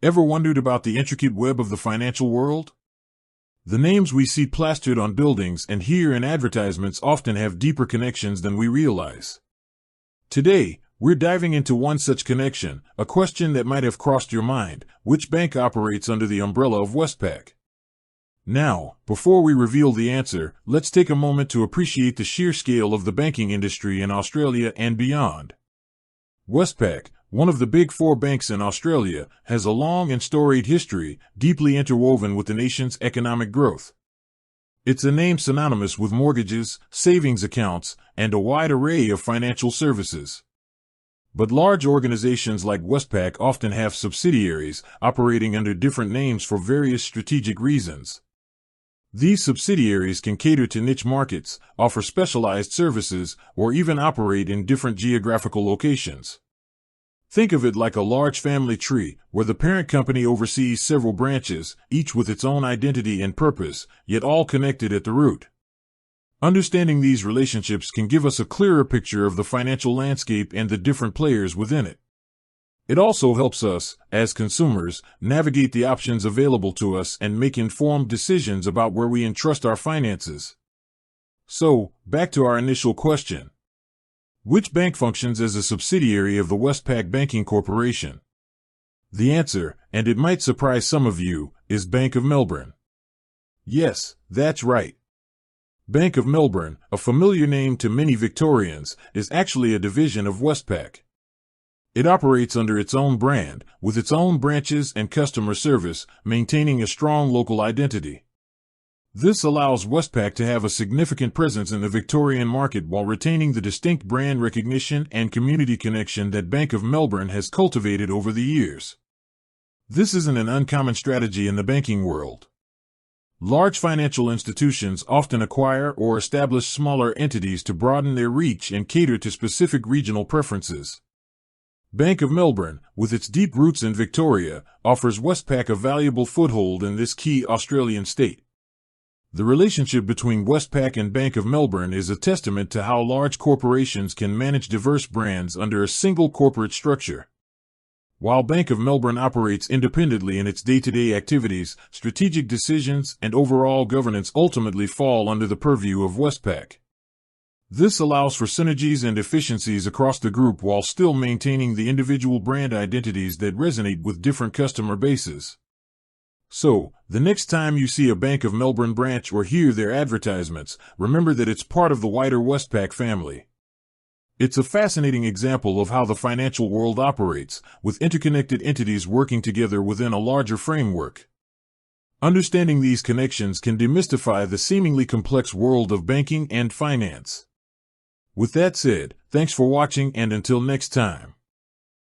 Ever wondered about the intricate web of the financial world? The names we see plastered on buildings and hear in advertisements often have deeper connections than we realize. Today, we're diving into one such connection, a question that might have crossed your mind: which bank operates under the umbrella of Westpac? Now, before we reveal the answer, let's take a moment to appreciate the sheer scale of the banking industry in Australia and beyond. Westpac, one of the big four banks in Australia, has a long and storied history, deeply interwoven with the nation's economic growth. It's a name synonymous with mortgages, savings accounts, and a wide array of financial services. But large organizations like Westpac often have subsidiaries operating under different names for various strategic reasons. These subsidiaries can cater to niche markets, offer specialized services, or even operate in different geographical locations. Think of it like a large family tree, where the parent company oversees several branches, each with its own identity and purpose, yet all connected at the root. Understanding these relationships can give us a clearer picture of the financial landscape and the different players within it. It also helps us, as consumers, navigate the options available to us and make informed decisions about where we entrust our finances. So, back to our initial question. Which bank functions as a subsidiary of the Westpac Banking Corporation? The answer, and it might surprise some of you, is Bank of Melbourne. Yes, that's right. Bank of Melbourne, a familiar name to many Victorians, is actually a division of Westpac. It operates under its own brand, with its own branches and customer service, maintaining a strong local identity. This allows Westpac to have a significant presence in the Victorian market while retaining the distinct brand recognition and community connection that Bank of Melbourne has cultivated over the years. This isn't an uncommon strategy in the banking world. Large financial institutions often acquire or establish smaller entities to broaden their reach and cater to specific regional preferences. Bank of Melbourne, with its deep roots in Victoria, offers Westpac a valuable foothold in this key Australian state. The relationship between Westpac and Bank of Melbourne is a testament to how large corporations can manage diverse brands under a single corporate structure. While Bank of Melbourne operates independently in its day-to-day activities, strategic decisions and overall governance ultimately fall under the purview of Westpac. This allows for synergies and efficiencies across the group while still maintaining the individual brand identities that resonate with different customer bases. So, the next time you see a Bank of Melbourne branch or hear their advertisements, remember that it's part of the wider Westpac family. It's a fascinating example of how the financial world operates, with interconnected entities working together within a larger framework. Understanding these connections can demystify the seemingly complex world of banking and finance. With that said, thanks for watching, and until next time.